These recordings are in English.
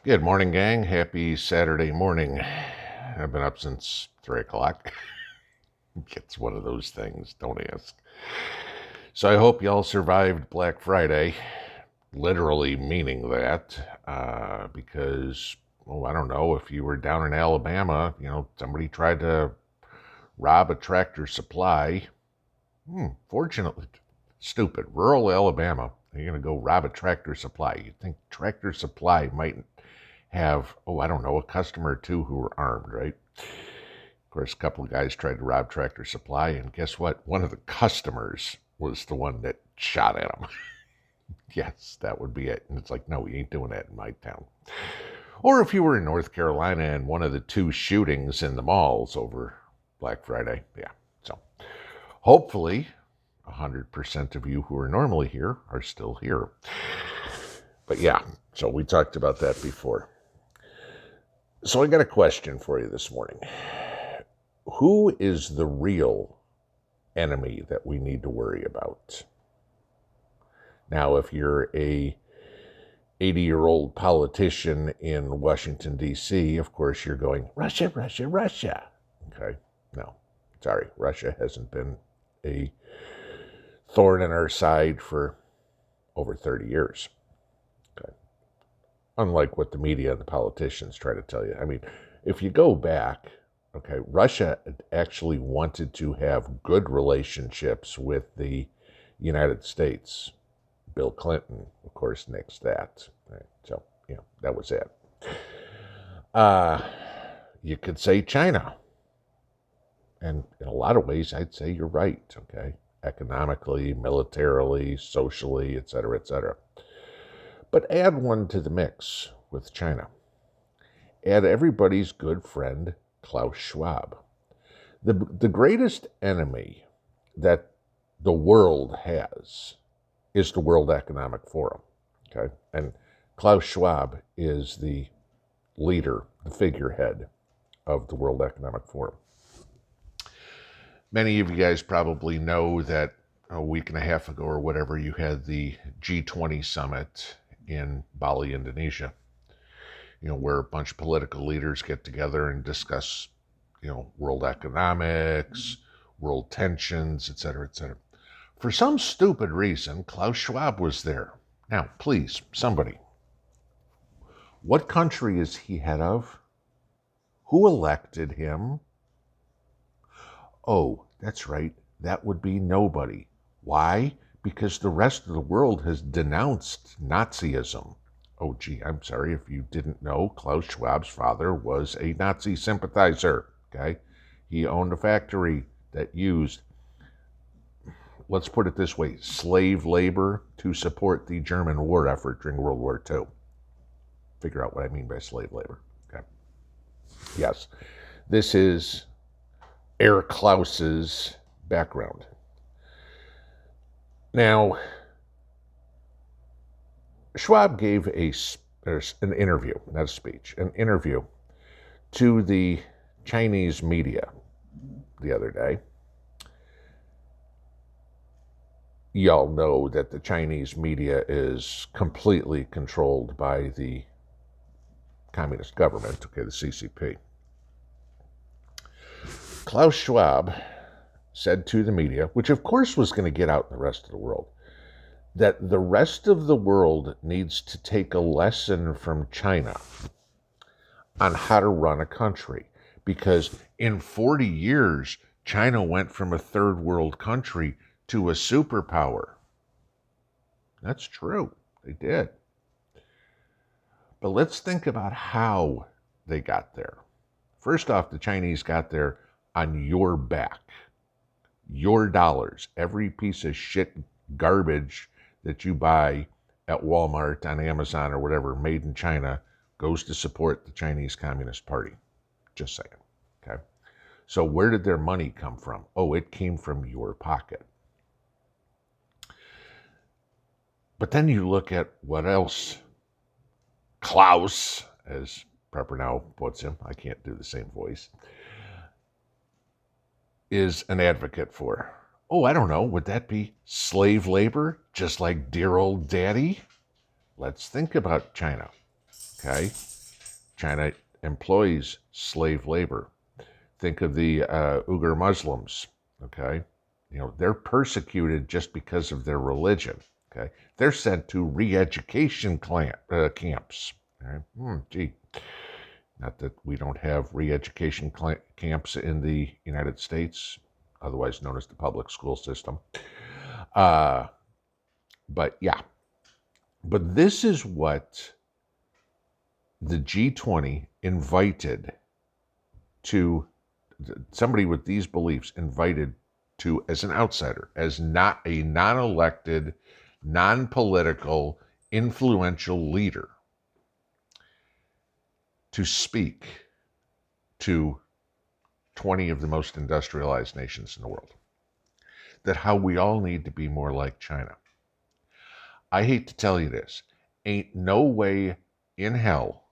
Good morning, gang. Happy Saturday morning. I've been up since 3 o'clock. It's one of those things, don't ask. So I hope y'all survived Black Friday, literally meaning that, because, I don't know, if you were down in Alabama, somebody tried to rob a Tractor Supply. Fortunately, stupid, rural Alabama, you're going to go rob a Tractor Supply. You'd think Tractor Supply might have, I don't know, a customer or two who were armed, right? Of course, a couple of guys tried to rob Tractor Supply, and guess what? One of the customers was the one that shot at him. Yes, that would be it. And it's like, no, we ain't doing that in my town. Or if you were in North Carolina and one of the two shootings in the malls over Black Friday, yeah. So hopefully 100% of you who are normally here are still here. But yeah, so we talked about that before. So I got a question for you this morning. Who is the real enemy that we need to worry about? Now, if you're a 80-year-old politician in Washington, D.C., of course you're going, Russia, Russia, Russia. Okay, no, sorry, Russia hasn't been a thorn in our side for over 30 years. Okay. Unlike what the media and the politicians try to tell you. I mean, if you go back, okay, Russia actually wanted to have good relationships with the United States. Bill Clinton, of course, nixed that. Right? So, that was it. You could say China. And in a lot of ways, I'd say you're right, okay? Economically, militarily, socially, et cetera, et cetera. But add one to the mix with China. Add everybody's good friend, Klaus Schwab. The greatest enemy that the world has is the World Economic Forum, okay? And Klaus Schwab is the leader, the figurehead of the World Economic Forum. Many of you guys probably know that a week and a half ago or whatever, you had the G20 summit in Bali, Indonesia, where a bunch of political leaders get together and discuss, world economics, world tensions, et cetera, et cetera. For some stupid reason, Klaus Schwab was there. Now, please, somebody, what country is he head of? Who elected him? Oh, that's right. That would be nobody. Why? Because the rest of the world has denounced Nazism. Oh, gee, I'm sorry if you didn't know, Klaus Schwab's father was a Nazi sympathizer, okay? He owned a factory that used, let's put it this way, slave labor to support the German war effort during World War II. Figure out what I mean by slave labor, okay? Yes, this is Herr Klaus's background. Now, Schwab gave an interview, not a speech, an interview to the Chinese media the other day. Y'all know that the Chinese media is completely controlled by the communist government, okay, the CCP. Klaus Schwab said to the media, which of course was going to get out in the rest of the world, that the rest of the world needs to take a lesson from China on how to run a country. Because in 40 years, China went from a third world country to a superpower. That's true. They did. But let's think about how they got there. First off, the Chinese got there on your back. Your dollars. Every piece of shit garbage that you buy at Walmart, on Amazon, or whatever, made in China, goes to support the Chinese Communist Party. Just saying. Okay? So where did their money come from? Oh, it came from your pocket. But then you look at what else Klaus, as Prepper now puts him, I can't do the same voice, is an advocate for. Oh, I don't know, would that be slave labor, just like dear old daddy? Let's think about China. Okay? China employs slave labor. Think of the Uyghur Muslims. Okay? They're persecuted just because of their religion. Okay? They're sent to re-education camps. Right? Gee. Not that we don't have re-education camps in the United States, otherwise known as the public school system. But yeah. But this is what the G20 invited to, somebody with these beliefs invited to, as an outsider, as not a non-elected, non-political, influential leader, to speak to 20 of the most industrialized nations in the world. That how we all need to be more like China. I hate to tell you this, ain't no way in hell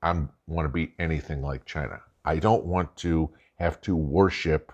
I want to be anything like China. I don't want to have to worship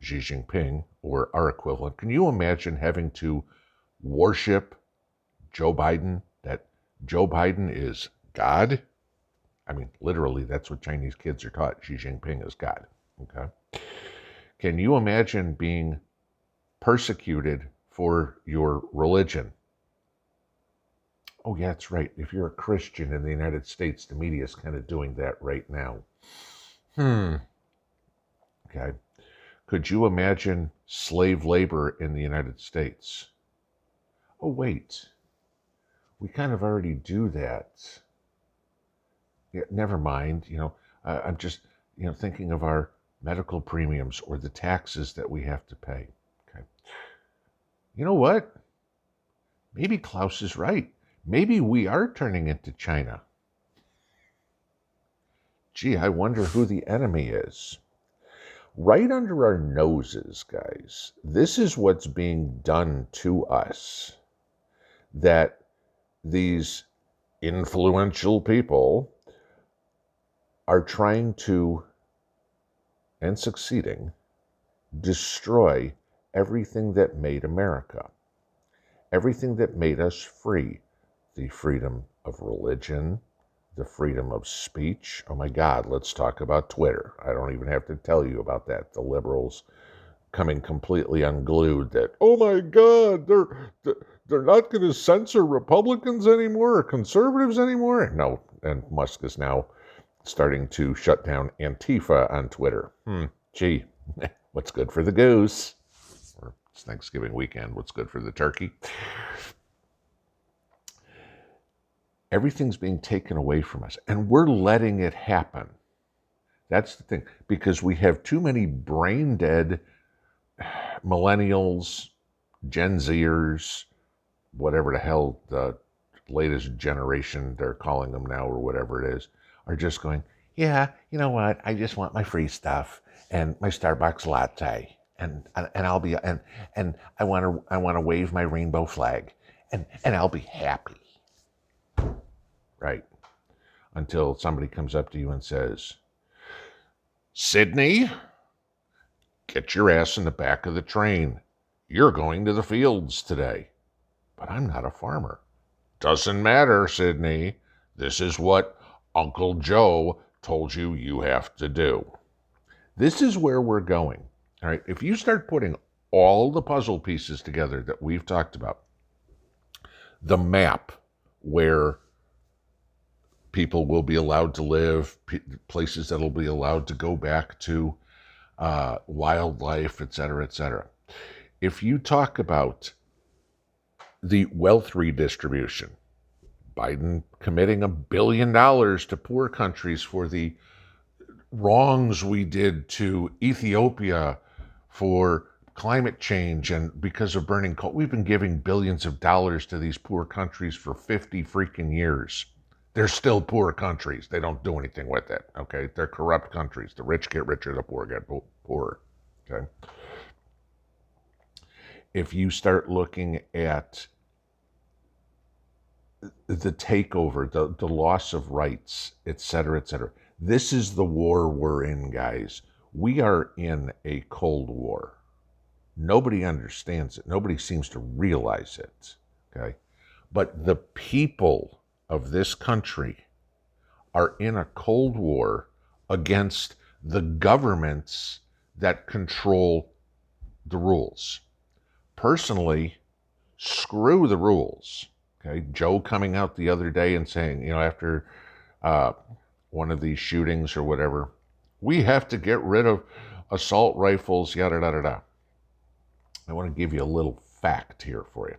Xi Jinping or our equivalent. Can you imagine having to worship Joe Biden? That Joe Biden is God? I mean, literally, that's what Chinese kids are taught. Xi Jinping is God. Okay. Can you imagine being persecuted for your religion? Oh, yeah, that's right. If you're a Christian in the United States, the media is kind of doing that right now. Okay. Could you imagine slave labor in the United States? Oh, wait. We kind of already do that. Yeah, never mind. I'm just, thinking of our medical premiums or the taxes that we have to pay. Okay. You know what? Maybe Klaus is right. Maybe we are turning into China. Gee, I wonder who the enemy is. Right under our noses, guys, this is what's being done to us. That these influential people are trying to, and succeeding, destroy everything that made America. Everything that made us free. The freedom of religion, the freedom of speech. Oh my God, let's talk about Twitter. I don't even have to tell you about that. The liberals coming completely unglued that, oh my God, they're not going to censor Republicans anymore or conservatives anymore. No, and Musk is now starting to shut down Antifa on Twitter. Gee, what's good for the goose? Or it's Thanksgiving weekend, what's good for the turkey? Everything's being taken away from us, and we're letting it happen. That's the thing, because we have too many brain-dead millennials, Gen Zers, whatever the hell the latest generation they're calling them now or whatever it is, are just going, yeah, you know what, I just want my free stuff and my Starbucks latte, and I'll be, and I want to wave my rainbow flag, and I'll be happy. Right. Until somebody comes up to you and says, Sydney, get your ass in the back of the train. You're going to the fields today. But I'm not a farmer. Doesn't matter, Sydney. This is what Uncle Joe told you you have to do. This is where we're going. All right. If you start putting all the puzzle pieces together that we've talked about, the map where people will be allowed to live, places that will be allowed to go back to wildlife, et cetera, et cetera. If you talk about the wealth redistribution, Biden committing $1 billion to poor countries for the wrongs we did to Ethiopia for climate change and because of burning coal. We've been giving billions of dollars to these poor countries for 50 freaking years. They're still poor countries. They don't do anything with it, okay? They're corrupt countries. The rich get richer, the poor get poorer, okay? If you start looking at the takeover, the loss of rights, et cetera, this is the war we're in, guys. We are in a Cold War. Nobody understands it. Nobody seems to realize it, okay? But the people of this country are in a Cold War against the governments that control the rules. Personally, screw the rules. Okay, Joe coming out the other day and saying, after one of these shootings or whatever, we have to get rid of assault rifles, yada, yada, yada. I want to give you a little fact here for you.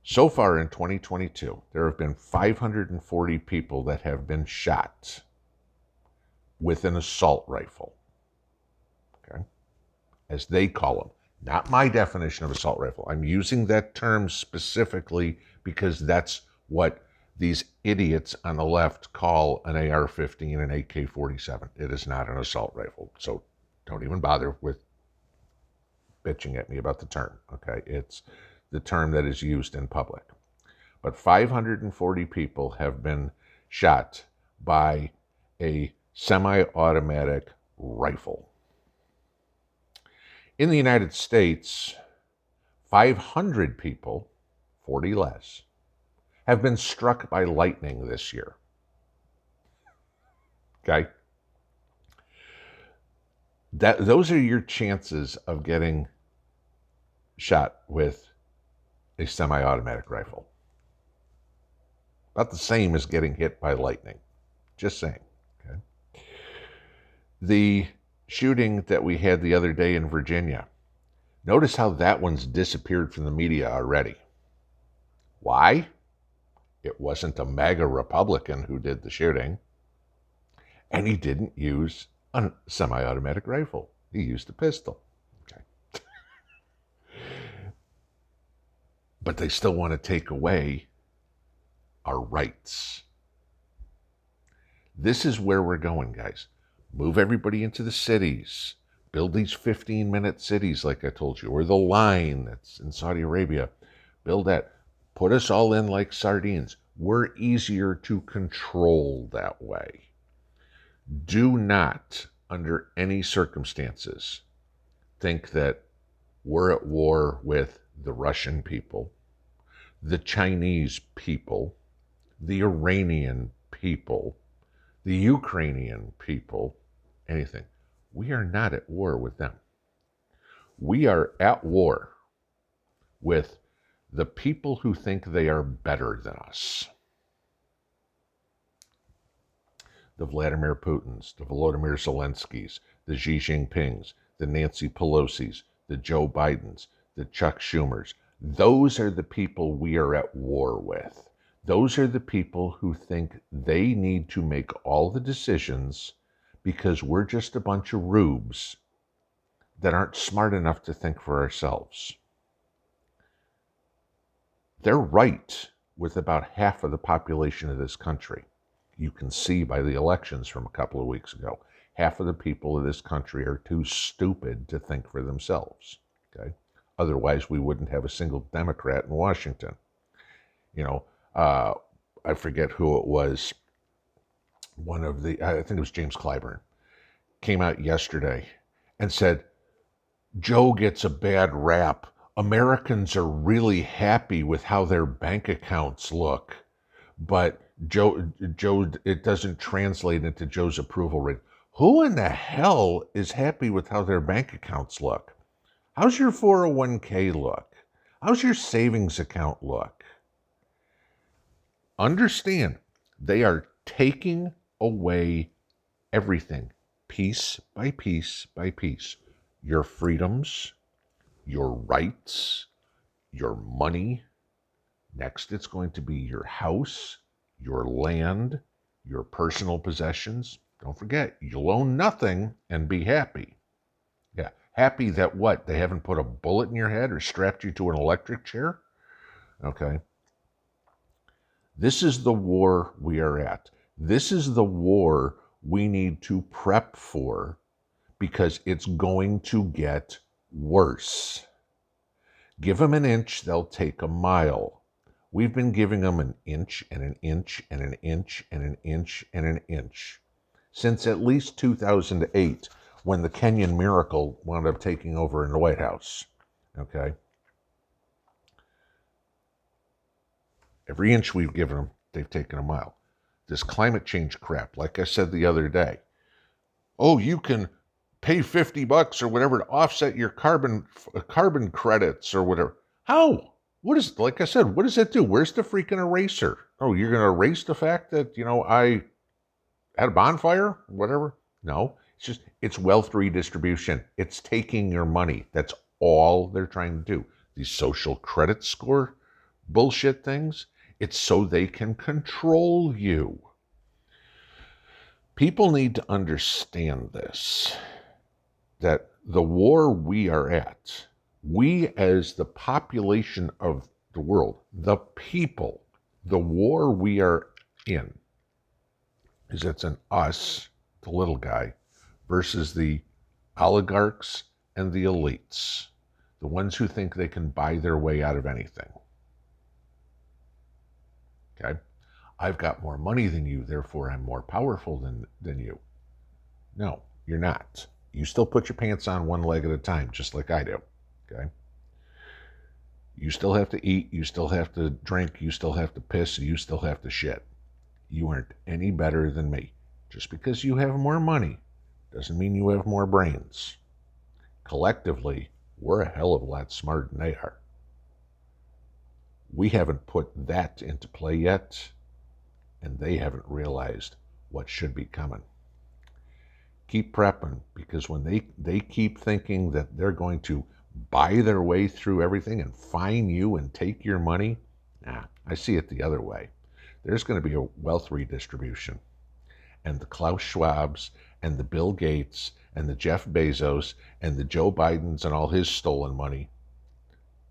So far in 2022, there have been 540 people that have been shot with an assault rifle, okay, as they call them. Not my definition of assault rifle. I'm using that term specifically because that's what these idiots on the left call an AR-15 and an AK-47. It is not an assault rifle. So don't even bother with bitching at me about the term, okay? It's the term that is used in public. But 540 people have been shot by a semi-automatic rifle. In the United States, 500 people, 40 less, have been struck by lightning this year. Okay? Those are your chances of getting shot with a semi-automatic rifle. About the same as getting hit by lightning. Just saying. Okay? The shooting that we had the other day in Virginia, notice how that one's disappeared from the media already. Why? It wasn't a MAGA Republican who did the shooting, and he didn't use a semi-automatic rifle. He used a pistol. Okay. But they still want to take away our rights. This is where we're going, guys. Move everybody into the cities. Build these 15-minute cities like I told you, or the line that's in Saudi Arabia. Build that. Put us all in like sardines. We're easier to control that way. Do not, under any circumstances, think that we're at war with the Russian people, the Chinese people, the Iranian people, the Ukrainian people, anything. We are not at war with them. We are at war with the people who think they are better than us. The Vladimir Putins, the Volodymyr Zelenskys, the Xi Jinpings, the Nancy Pelosi's, the Joe Bidens, the Chuck Schumers. Those are the people we are at war with. Those are the people who think they need to make all the decisions because we're just a bunch of rubes that aren't smart enough to think for ourselves. They're right with about half of the population of this country. You can see by the elections from a couple of weeks ago, half of the people of this country are too stupid to think for themselves. Okay? Otherwise, we wouldn't have a single Democrat in Washington. I forget who it was. I think it was James Clyburn, came out yesterday and said, Joe gets a bad rap. Americans are really happy with how their bank accounts look, but Joe, it doesn't translate into Joe's approval rate. Who in the hell is happy with how their bank accounts look? How's your 401k look? How's your savings account look? Understand, they are taking away everything, piece by piece by piece. Your freedoms, your rights, your money. Next, it's going to be your house, your land, your personal possessions. Don't forget, you'll own nothing and be happy. Yeah, happy that what? They haven't put a bullet in your head or strapped you to an electric chair? Okay. This is the war we are at. This is the war we need to prep for because it's going to get worse. Give them an inch, they'll take a mile. We've been giving them an inch and an inch and an inch and an inch and an inch since at least 2008 when the Kenyan miracle wound up taking over in the White House. Okay? Every inch we've given them, they've taken a mile. This climate change crap, like I said the other day, oh, you can pay $50 or whatever to offset your carbon credits or whatever. How? What is, like I said, what does that do? Where's the freaking eraser? Oh, you're going to erase the fact that, I had a bonfire, whatever? No, it's wealth redistribution. It's taking your money. That's all they're trying to do. These social credit score bullshit things, it's so they can control you. People need to understand this, that the war we are at, we as the population of the world, the people, the war we are in, is it's an us, the little guy, versus the oligarchs and the elites, the ones who think they can buy their way out of anything. Okay? I've got more money than you, therefore I'm more powerful than you. No, you're not. You still put your pants on one leg at a time, just like I do. Okay? You still have to eat, you still have to drink, you still have to piss, you still have to shit. You aren't any better than me. Just because you have more money doesn't mean you have more brains. Collectively, we're a hell of a lot smarter than they are. We haven't put that into play yet, and they haven't realized what should be coming. Keep prepping, because when they keep thinking that they're going to buy their way through everything and fine you and take your money, I see it the other way. There's going to be a wealth redistribution. And the Klaus Schwabs and the Bill Gates and the Jeff Bezos and the Joe Bidens and all his stolen money,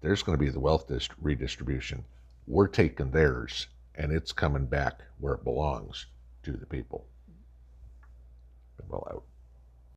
there's going to be the wealth redistribution. We're taking theirs, and it's coming back where it belongs, to the people. Pinball out.